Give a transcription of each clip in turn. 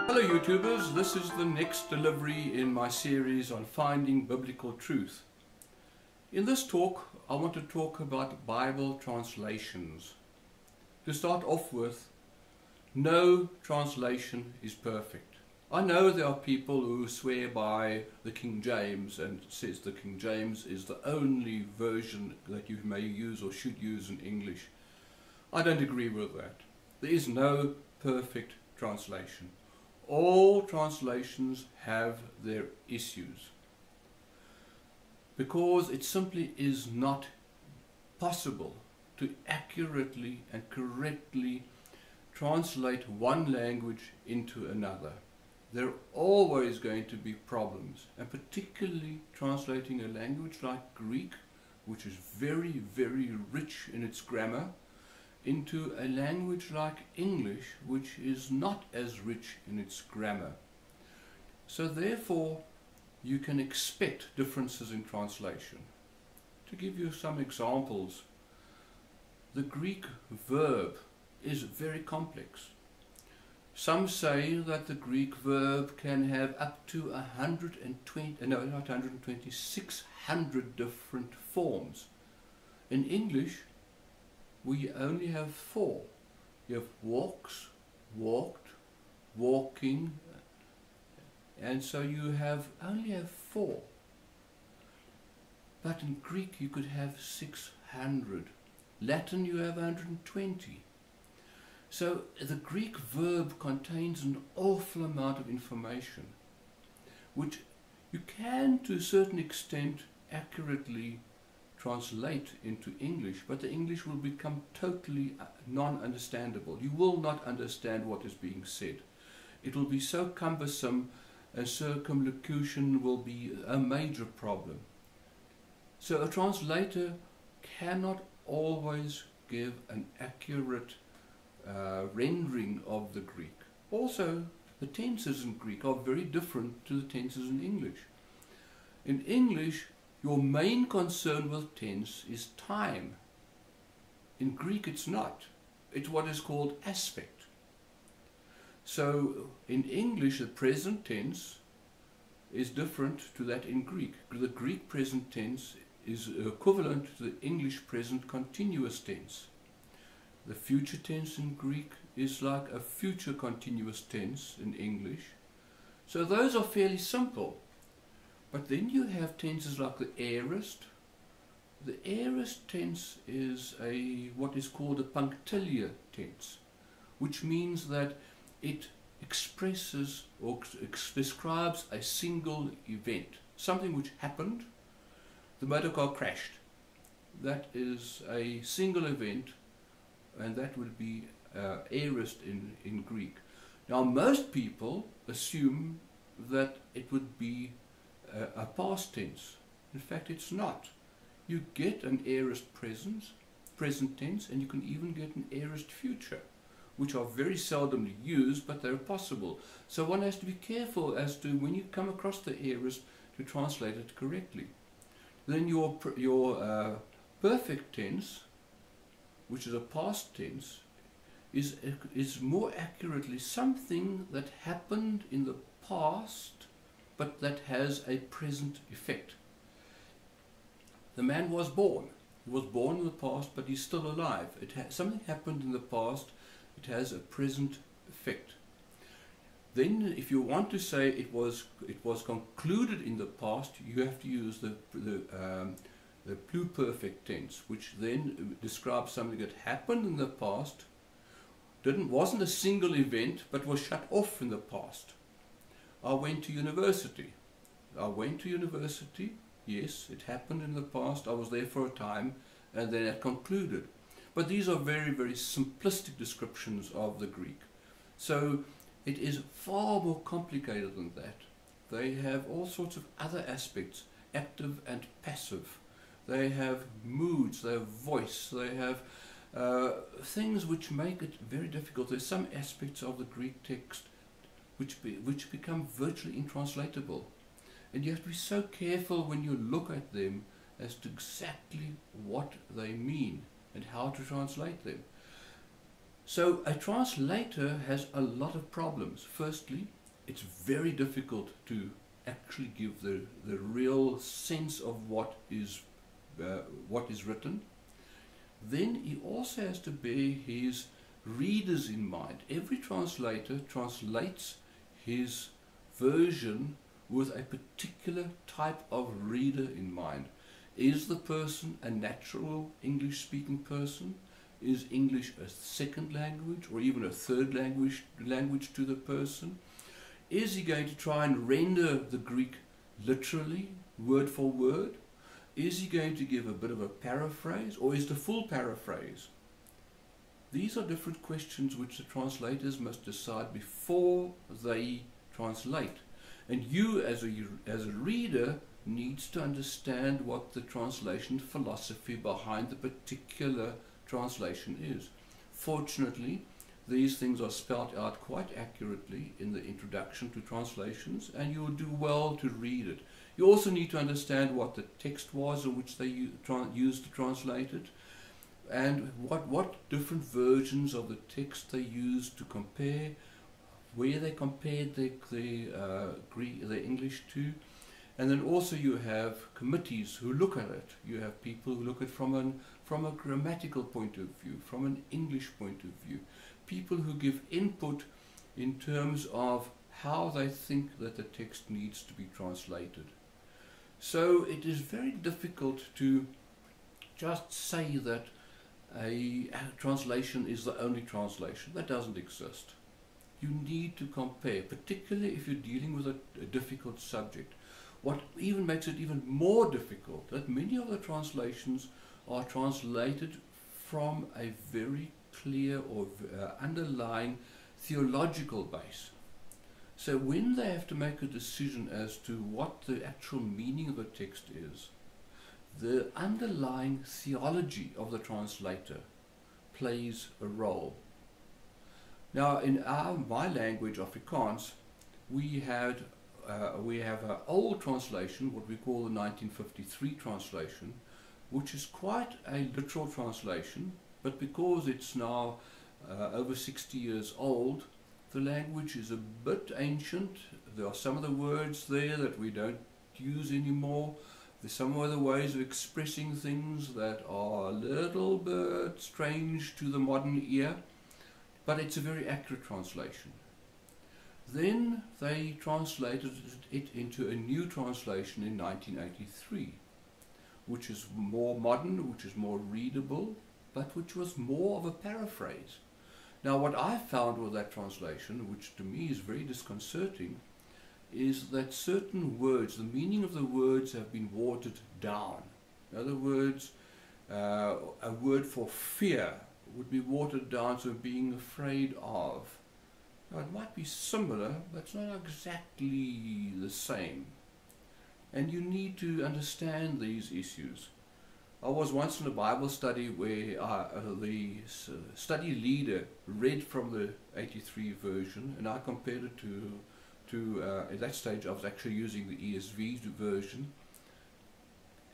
Hello YouTubers, this is the next delivery in my series on finding biblical truth. In this talk I want to talk about Bible translations. To start off with, no translation is perfect. I know there are people who swear by the King James and says the King James is the only version that you may use or should use in English. I don't agree with that. There is no perfect translation. All translations have their issues because it simply is not possible to accurately and correctly translate one language into another. There are always going to be problems, and particularly translating a language like Greek, which is very, very rich in its grammar, into a language like English, which is not as rich in its grammar. So therefore you can expect differences in translation. To give you some examples, the Greek verb is very complex. Some say that the Greek verb can have up to 600 different forms. In English we only have 4. You have walks, walked, walking, and so you only have 4. But in Greek you could have 600. Latin you have 120. So the Greek verb contains an awful amount of information, which you can to a certain extent accurately translate into English, but the English will become totally non-understandable. You will not understand what is being said. It will be so cumbersome, and circumlocution will be a major problem. So a translator cannot always give an accurate rendering of the Greek. Also, the tenses in Greek are very different to the tenses in English. In English, your main concern with tense is time. In Greek it's not. It's what is called aspect. So in English the present tense is different to that in Greek. The Greek present tense is equivalent to the English present continuous tense. The future tense in Greek is like a future continuous tense in English. So those are fairly simple. But then you have tenses like the aorist. The aorist tense is what is called a punctiliar tense, which means that it expresses or describes a single event, something which happened. The motor car crashed. That is a single event, and that would be aorist in Greek. Now most people assume that it would be a past tense. In fact, it's not. You get an aorist present tense, and you can even get an aorist future, which are very seldomly used, but they're possible. So one has to be careful as to when you come across the aorist to translate it correctly. Then your perfect tense, which is a past tense, is more accurately something that happened in the past but that has a present effect. The man was born. He was born in the past, but he's still alive. Something happened in the past. It has a present effect. Then, if you want to say it was concluded in the past, you have to use the pluperfect tense, which then describes something that happened in the past, wasn't a single event, but was shut off in the past. I went to university. Yes, it happened in the past. I was there for a time, and then it concluded. But these are very, very simplistic descriptions of the Greek. So it is far more complicated than that. They have all sorts of other aspects, active and passive. They have moods, they have voice, they have things which make it very difficult. There's some aspects of the Greek text which become virtually intranslatable. And you have to be so careful when you look at them as to exactly what they mean and how to translate them. So a translator has a lot of problems. Firstly, it's very difficult to actually give the real sense of what is written. Then he also has to bear his readers in mind. Every translator translates his version with a particular type of reader in mind. Is the person a natural English-speaking person? Is English a second language or even a third language to the person? Is he going to try and render the Greek literally, word for word? Is he going to give a bit of a paraphrase, or is it a full paraphrase? These are different questions which the translators must decide before they translate. And you as a reader needs to understand what the translation philosophy behind the particular translation is. Fortunately, these things are spelled out quite accurately in the introduction to translations, and you will do well to read it. You also need to understand what the text was in which they used to translate it, and what different versions of the text they used to compare, where they compared the English to. And then also you have committees who look at it. You have people who look at it from a grammatical point of view, from an English point of view. People who give input in terms of how they think that the text needs to be translated. So it is very difficult to just say that a translation is the only translation. That doesn't exist. You need to compare, particularly if you're dealing with a difficult subject. What even makes it even more difficult, that many of the translations are translated from a very clear or underlying theological base. So when they have to make a decision as to what the actual meaning of the text is, the underlying theology of the translator plays a role. Now, in my language, Afrikaans, we have an old translation, what we call the 1953 translation, which is quite a literal translation, but because it's now over 60 years old, the language is a bit ancient. There are some of the words there that we don't use anymore. There's some other ways of expressing things that are a little bit strange to the modern ear, but it's a very accurate translation. Then they translated it into a new translation in 1983, which is more modern, which is more readable, but which was more of a paraphrase. Now, what I found with that translation, which to me is very disconcerting, is that certain words, the meaning of the words have been watered down. In other words, a word for fear would be watered down to being afraid of. Now, it might be similar, but it's not exactly the same. And you need to understand these issues. I was once in a Bible study where the study leader read from the 83 version, and I compared it to at that stage I was actually using the ESV version,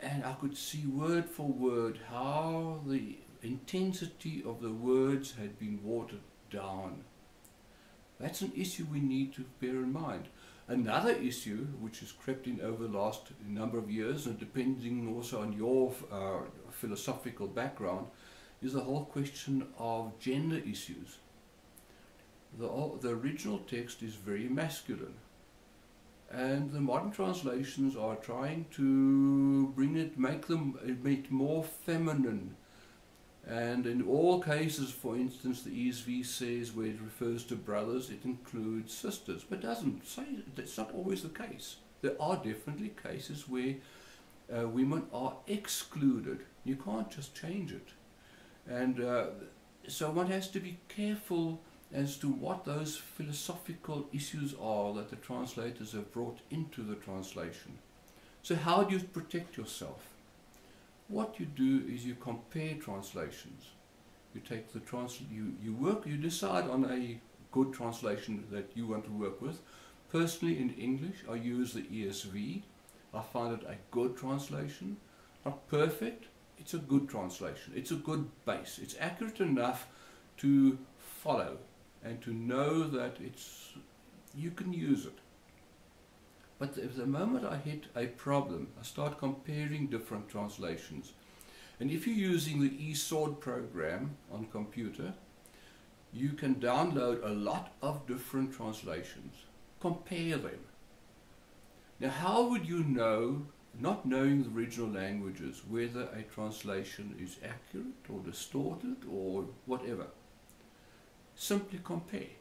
and I could see word for word how the intensity of the words had been watered down. That's an issue we need to bear in mind. Another issue which has crept in over the last number of years, and depending also on your philosophical background, is the whole question of gender issues. The original text is very masculine, and the modern translations are trying to make it more feminine. And in all cases, for instance, the ESV says where it refers to brothers, it includes sisters, but doesn't say that's not always the case. There are definitely cases where women are excluded. You can't just change it. And so one has to be careful as to what those philosophical issues are that the translators have brought into the translation. So how do you protect yourself? What you do is you compare translations. You take the you decide on a good translation that you want to work with. Personally, in English, I use the ESV. I find it a good translation. Not perfect. It's a good translation. It's a good base. It's accurate enough to follow and to know that you can use it. But the moment I hit a problem, I start comparing different translations. And if you're using the eSword program on computer, you can download a lot of different translations. Compare them. Now, how would you know, not knowing the original languages, whether a translation is accurate or distorted or whatever? Simply compare.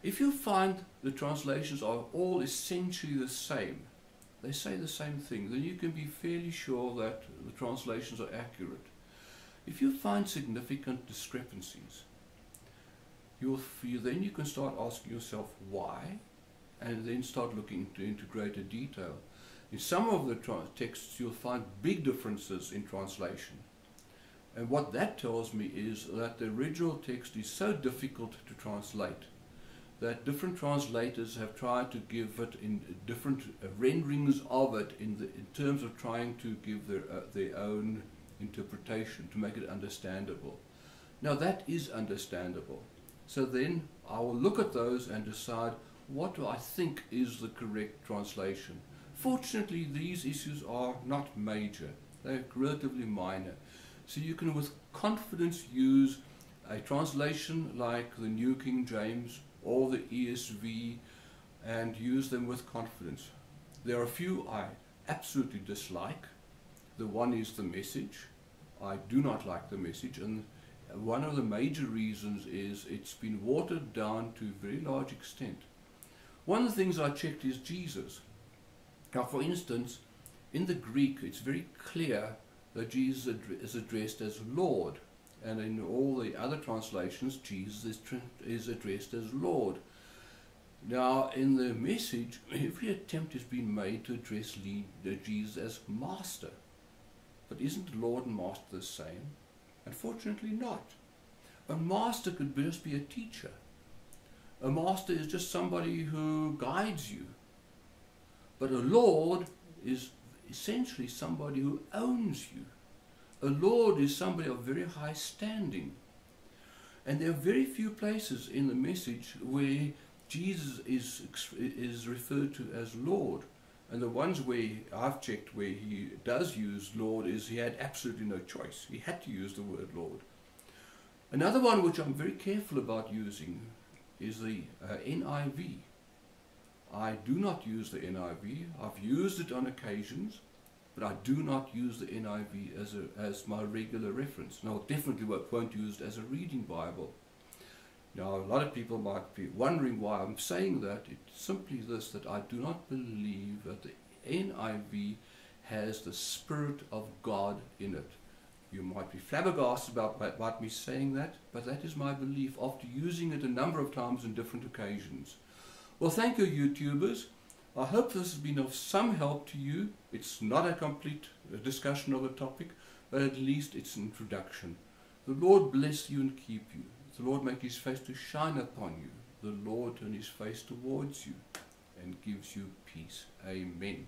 If you find the translations are all essentially the same, they say the same thing, then you can be fairly sure that the translations are accurate. If you find significant discrepancies, then you can start asking yourself why, and then start looking into greater detail. In some of the texts you'll find big differences in translation. And what that tells me is that the original text is so difficult to translate that different translators have tried to give it in different renderings of it in terms of trying to give their own interpretation to make it understandable. Now that is understandable. So then I will look at those and decide what do I think is the correct translation. Fortunately, these issues are not major. They're relatively minor. So you can with confidence use a translation like the New King James or the ESV and use them with confidence. There are a few I absolutely dislike. The one is the Message. I do not like the Message, and one of the major reasons is it's been watered down to a very large extent. One of the things I checked is Jesus. Now, for instance, in the Greek it's very clear that Jesus is addressed as Lord, and in all the other translations Jesus is addressed as Lord. Now in the Message, every attempt has been made to address Jesus as Master. But isn't Lord and Master the same? Unfortunately not. A master could just be a teacher. A master is just somebody who guides you. But a Lord is essentially somebody who owns you. A Lord is somebody of very high standing. And there are very few places in the Message where Jesus is referred to as Lord. And the ones where I've checked where he does use Lord is he had absolutely no choice. He had to use the word Lord. Another one which I'm very careful about using is the NIV. I do not use the NIV. I've used it on occasions, but I do not use the NIV as my regular reference. Now, definitely won't use it as a reading Bible. Now, a lot of people might be wondering why I'm saying that. It's simply this, that I do not believe that the NIV has the Spirit of God in it. You might be flabbergasted about me saying that, but that is my belief after using it a number of times on different occasions. Well, thank you, YouTubers. I hope this has been of some help to you. It's not a complete discussion of the topic, but at least it's an introduction. The Lord bless you and keep you. The Lord make his face to shine upon you. The Lord turn his face towards you and gives you peace. Amen.